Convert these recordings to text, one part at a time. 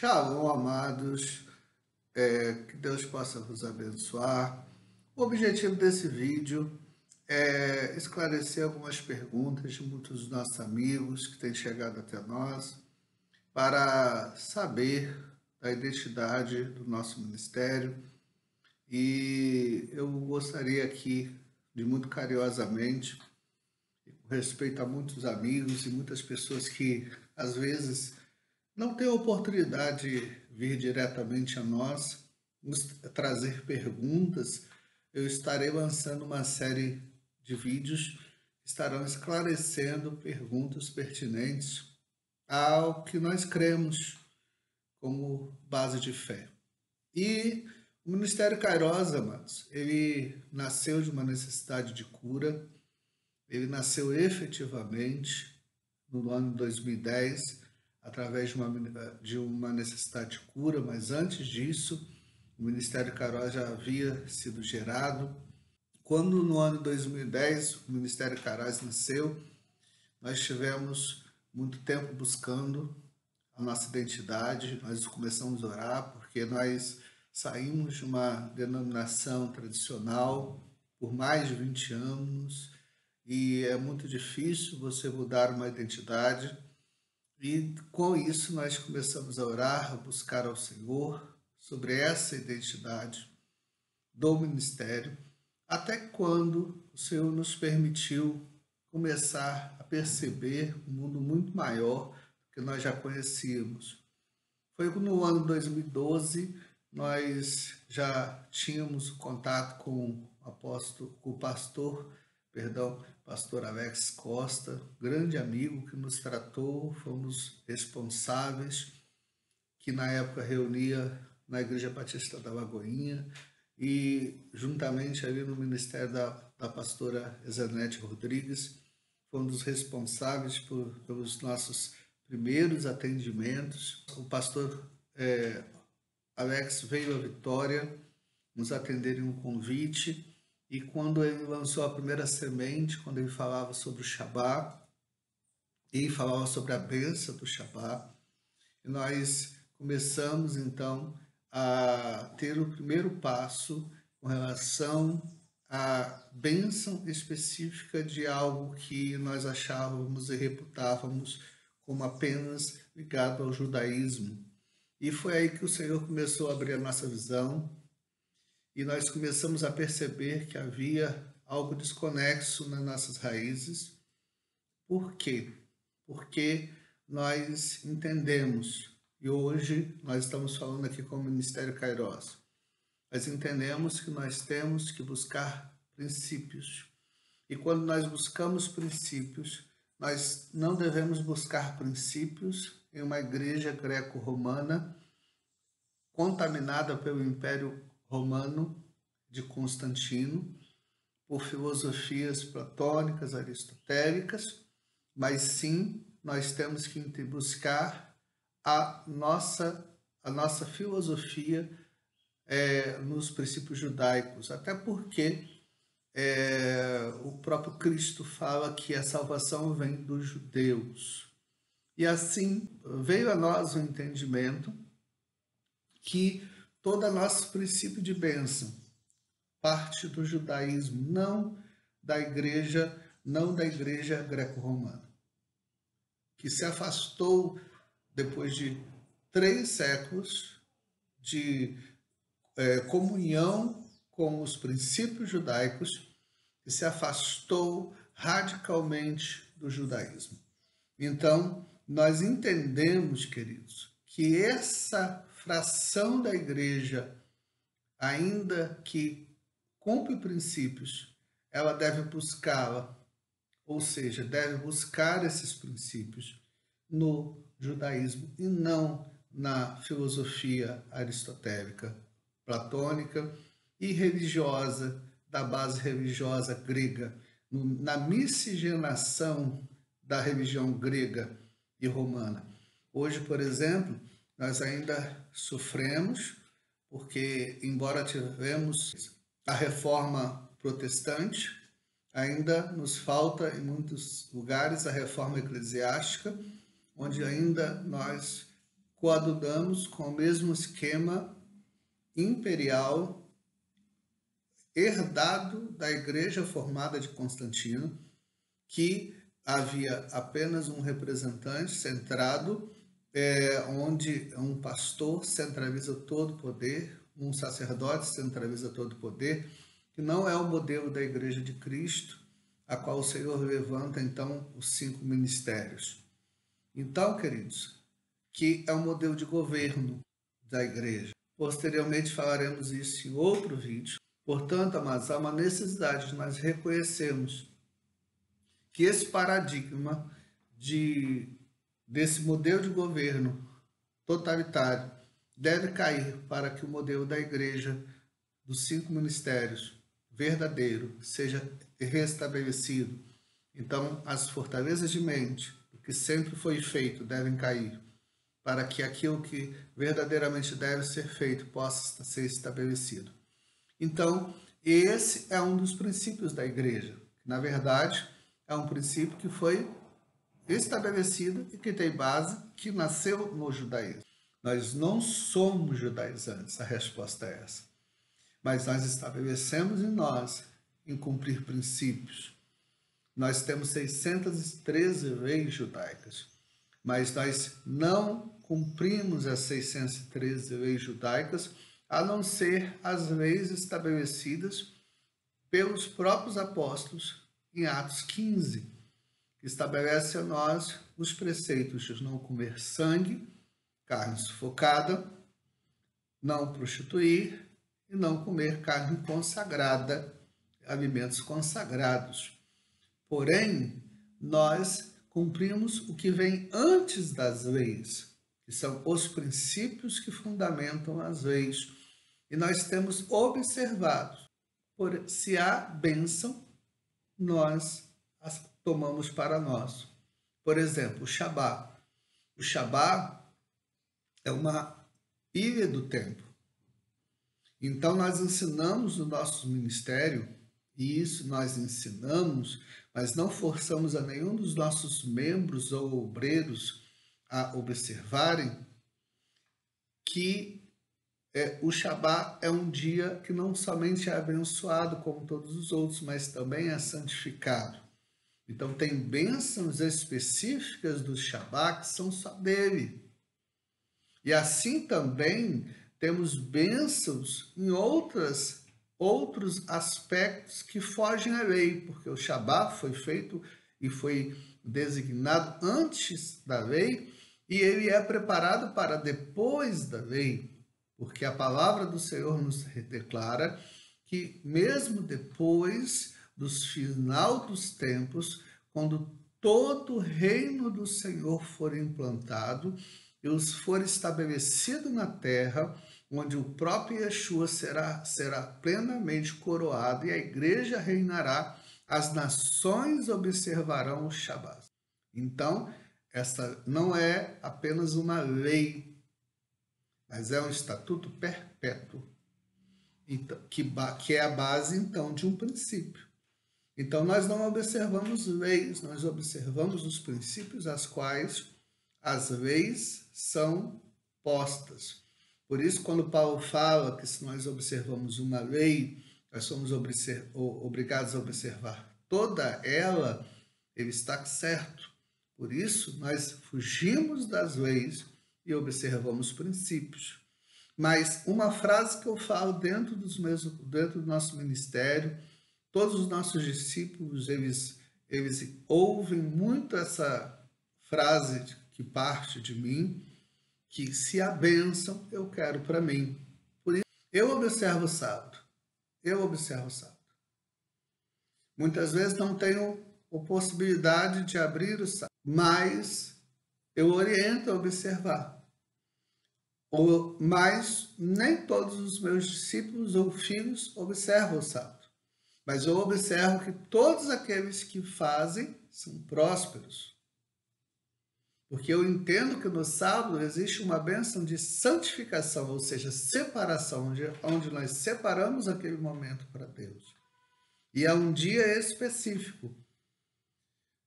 Shalom, amados, que Deus possa vos abençoar. O objetivo desse vídeo é esclarecer algumas perguntas de muitos dos nossos amigos que têm chegado até nós para saber da identidade do nosso ministério. E eu gostaria aqui, de muito carinhosamente, com respeito a muitos amigos e muitas pessoas que às vezes não tem oportunidade de vir diretamente a nós, nos trazer perguntas, eu estarei lançando uma série de vídeos que estarão esclarecendo perguntas pertinentes ao que nós cremos como base de fé. E o Ministério Kairos, amados, ele nasceu de uma necessidade de cura, ele nasceu efetivamente no ano 2010, através de uma necessidade de cura, mas antes disso, o Ministério Kairos já havia sido gerado. Quando no ano 2010 o Ministério Kairos nasceu, nós tivemos muito tempo buscando a nossa identidade, nós começamos a orar, porque nós saímos de uma denominação tradicional por mais de 20 anos, e é muito difícil você mudar uma identidade. E com isso nós começamos a orar, a buscar ao Senhor sobre essa identidade do ministério, até quando o Senhor nos permitiu começar a perceber um mundo muito maior do que nós já conhecíamos. Foi no ano 2012, nós já tínhamos contato com o pastor Alex Costa, grande amigo que nos tratou, fomos responsáveis, que na época reunia na Igreja Batista da Lagoinha, e juntamente ali no ministério da pastora Ezenete Rodrigues, fomos responsáveis pelos nossos primeiros atendimentos. O pastor Alex veio a Vitória nos atender em um convite, e quando ele lançou a primeira semente, quando ele falava sobre o Shabá, e falava sobre a bênção do Shabá, e nós começamos então a ter o primeiro passo com relação à bênção específica de algo que nós achávamos e reputávamos como apenas ligado ao judaísmo. E foi aí que o Senhor começou a abrir a nossa visão, e nós começamos a perceber que havia algo desconexo nas nossas raízes. Por quê? Porque nós entendemos, e hoje nós estamos falando aqui com o Ministério Kairos, nós entendemos que nós temos que buscar princípios. E quando nós buscamos princípios, nós não devemos buscar princípios em uma igreja greco-romana contaminada pelo Império Romano de Constantino, por filosofias platônicas, aristotélicas, mas sim nós temos que buscar a nossa filosofia nos princípios judaicos, até porque o próprio Cristo fala que a salvação vem dos judeus. E assim veio a nós o entendimento que todo nosso princípio de bênção parte do judaísmo, não da igreja greco-romana, que se afastou depois de 3 séculos de comunhão com os princípios judaicos, que se afastou radicalmente do judaísmo. Então, nós entendemos, queridos, que essa fração da igreja, ainda que cumpre princípios, ela deve buscá-la, ou seja, deve buscar esses princípios no judaísmo e não na filosofia aristotélica, platônica e religiosa, da base religiosa grega, na miscigenação da religião grega e romana. Hoje, por exemplo, nós ainda sofremos, porque embora tivemos a reforma protestante, ainda nos falta em muitos lugares a reforma eclesiástica, onde ainda nós coadunamos com o mesmo esquema imperial herdado da igreja formada de Constantino, que havia apenas um representante centrado, onde um pastor centraliza todo o poder, um sacerdote centraliza todo o poder, que não é o modelo da igreja de Cristo, a qual o Senhor levanta então os 5 ministérios. Então, queridos, que é um modelo de governo da igreja. Posteriormente falaremos isso em outro vídeo. Portanto, amados, há uma necessidade de nós reconhecermos que esse paradigma desse modelo de governo totalitário deve cair para que o modelo da igreja dos 5 ministérios verdadeiro seja restabelecido. Então, as fortalezas de mente, o que sempre foi feito, devem cair, para que aquilo que verdadeiramente deve ser feito possa ser estabelecido. Então, esse é um dos princípios da igreja. Na verdade, é um princípio que foi estabelecido e que tem base, que nasceu no judaísmo. Nós não somos judaizantes, a resposta é essa. Mas nós estabelecemos em nós, em cumprir princípios. Nós temos 613 leis judaicas, mas nós não cumprimos as 613 leis judaicas, a não ser as leis estabelecidas pelos próprios apóstolos em Atos 15, que estabelece a nós os preceitos de não comer sangue, carne sufocada, não prostituir e não comer carne consagrada, alimentos consagrados. Porém, nós cumprimos o que vem antes das leis, que são os princípios que fundamentam as leis. E nós temos observado, se há bênção, nós as tomamos para nós. Por exemplo, o Shabá. O Shabá é uma ilha do tempo. Então, nós ensinamos no nosso ministério, e isso nós ensinamos, mas não forçamos a nenhum dos nossos membros ou obreiros a observarem que o Shabá é um dia que não somente é abençoado como todos os outros, mas também é santificado. Então, tem bênçãos específicas do Shabá que são só dele. E assim também temos bênçãos em outros aspectos que fogem à lei, porque o Shabá foi feito e foi designado antes da lei, e ele é preparado para depois da lei, porque a palavra do Senhor nos declara que mesmo depois dos final dos tempos, quando todo o reino do Senhor for implantado, e for estabelecido na terra, onde o próprio Yeshua será plenamente coroado e a igreja reinará, as nações observarão o Shabat. Então, essa não é apenas uma lei, mas é um estatuto perpétuo, que é a base, então, de um princípio. Então, nós não observamos leis, nós observamos os princípios às quais as leis são postas. Por isso, quando Paulo fala que se nós observamos uma lei, nós somos obrigados a observar toda ela, ele está certo. Por isso, nós fugimos das leis e observamos princípios. Mas uma frase que eu falo dentro do nosso ministério, todos os nossos discípulos, eles ouvem muito essa frase que parte de mim, que se há bênção, eu quero para mim. Por isso, eu observo o sábado. Muitas vezes não tenho a possibilidade de abrir o sábado, mas eu oriento a observar. Mas nem todos os meus discípulos ou filhos observam o sábado. Mas eu observo que todos aqueles que fazem são prósperos. Porque eu entendo que no sábado existe uma bênção de santificação, ou seja, separação, onde nós separamos aquele momento para Deus. E é um dia específico.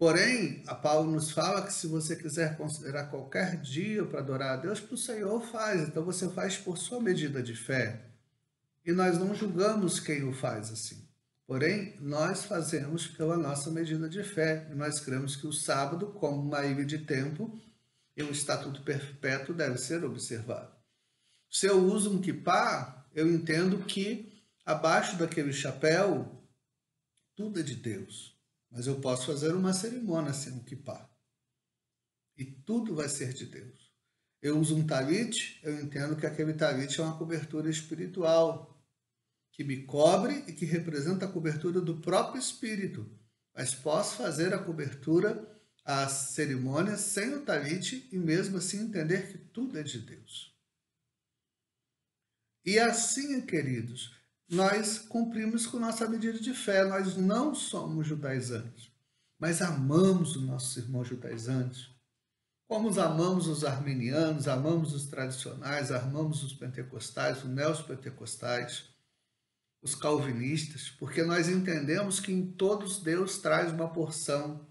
Porém, a Paulo nos fala que se você quiser considerar qualquer dia para adorar a Deus, para o Senhor faz. Então você faz por sua medida de fé. E nós não julgamos quem o faz assim. Porém, nós fazemos pela nossa medida de fé. E nós cremos que o sábado, como uma ilha de tempo, e o estatuto perpétuo deve ser observado. Se eu uso um quipá, eu entendo que abaixo daquele chapéu, tudo é de Deus. Mas eu posso fazer uma cerimônia sem um quipá. E tudo vai ser de Deus. Eu uso um talit, eu entendo que aquele talit é uma cobertura espiritual, que me cobre e que representa a cobertura do próprio Espírito. Mas posso fazer a cobertura, a cerimônia, sem o talit e mesmo assim entender que tudo é de Deus. E assim, queridos, nós cumprimos com nossa medida de fé. Nós não somos judaizantes, mas amamos os nossos irmãos judaizantes. Como amamos os armenianos, amamos os tradicionais, amamos os pentecostais, os neopentecostais, os calvinistas, porque nós entendemos que em todos Deus traz uma porção.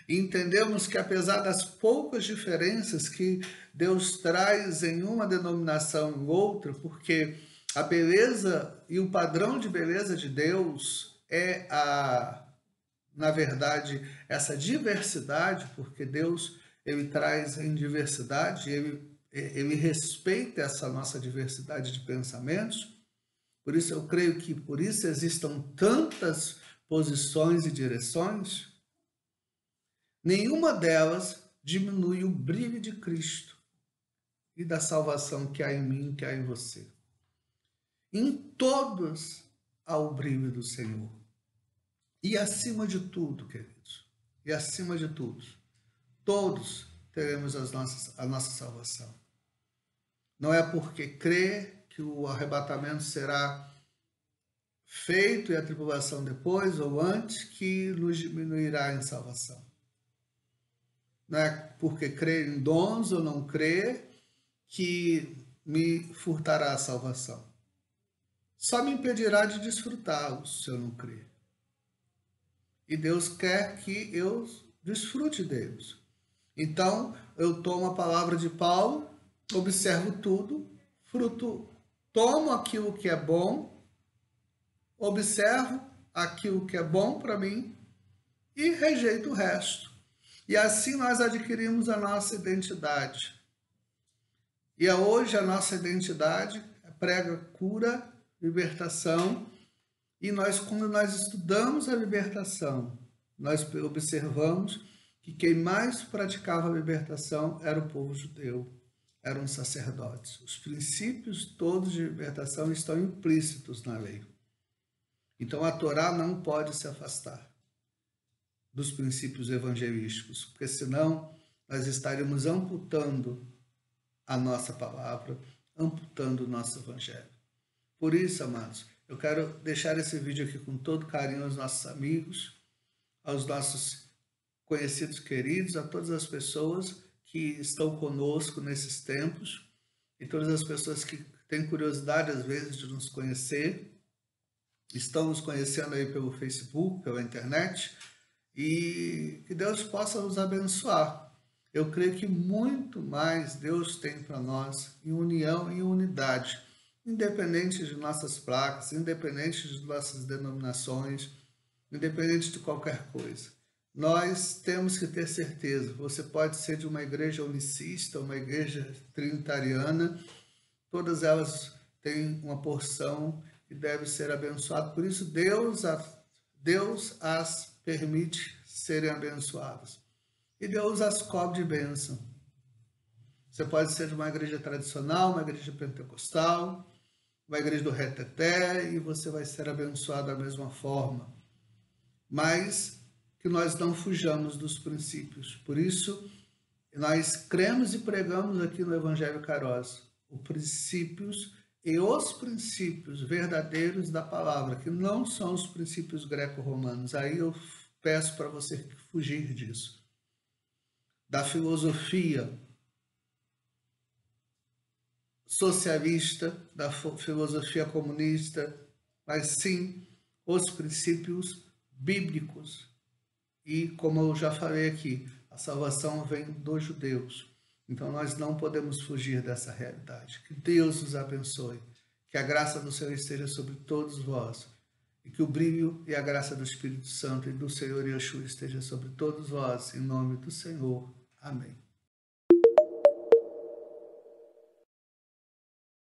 E entendemos que apesar das poucas diferenças que Deus traz em uma denominação e outra, porque a beleza e o padrão de beleza de Deus é na verdade, essa diversidade, porque Deus ele traz em diversidade, ele respeita essa nossa diversidade de pensamentos. Por isso eu creio que por isso existam tantas posições e direções. Nenhuma delas diminui o brilho de Cristo e da salvação que há em mim, que há em você. Em todas há o brilho do Senhor. E acima de tudo, queridos, e acima de tudo, todos teremos a nossa salvação. Não é porque crê que o arrebatamento será feito e a tribulação depois ou antes que nos diminuirá em salvação. Não é porque crer em dons ou não crer que me furtará a salvação. Só me impedirá de desfrutá-los se eu não crer. E Deus quer que eu desfrute deles. Então, eu tomo a palavra de Paulo, observo tudo, tomo aquilo que é bom, observo aquilo que é bom para mim e rejeito o resto. E assim nós adquirimos a nossa identidade. E hoje a nossa identidade prega cura, libertação. E quando nós estudamos a libertação, nós observamos que quem mais praticava a libertação era o povo judeu, eram os sacerdotes. Os princípios todos de libertação estão implícitos na lei. Então a Torá não pode se afastar dos princípios evangelísticos, porque senão nós estaríamos amputando a nossa palavra, amputando o nosso evangelho. Por isso, amados, eu quero deixar esse vídeo aqui com todo carinho aos nossos amigos, aos nossos conhecidos queridos, a todas as pessoas que estão conosco nesses tempos e todas as pessoas que têm curiosidade às vezes de nos conhecer, estão nos conhecendo aí pelo Facebook, pela internet, e que Deus possa nos abençoar. Eu creio que muito mais Deus tem para nós em união e unidade, independente de nossas placas, independente de nossas denominações, independente de qualquer coisa. Nós temos que ter certeza, você pode ser de uma igreja unicista, uma igreja trinitariana, todas elas têm uma porção e deve ser abençoado. Por isso Deus as permite serem abençoadas. E Deus as cobre de bênção. Você pode ser de uma igreja tradicional, uma igreja pentecostal, uma igreja do reteté, e você vai ser abençoado da mesma forma. Mas que nós não fujamos dos princípios. Por isso, nós cremos e pregamos aqui no Evangelho Kairos os princípios e os princípios verdadeiros da palavra, que não são os princípios greco-romanos. Aí eu peço para você fugir disso. Da filosofia socialista, da filosofia comunista, mas sim os princípios bíblicos E, como eu já falei aqui, a salvação vem dos judeus. Então, nós não podemos fugir dessa realidade. Que Deus os abençoe. Que a graça do Senhor esteja sobre todos vós. E que o brilho e a graça do Espírito Santo e do Senhor Yeshua esteja sobre todos vós. Em nome do Senhor. Amém.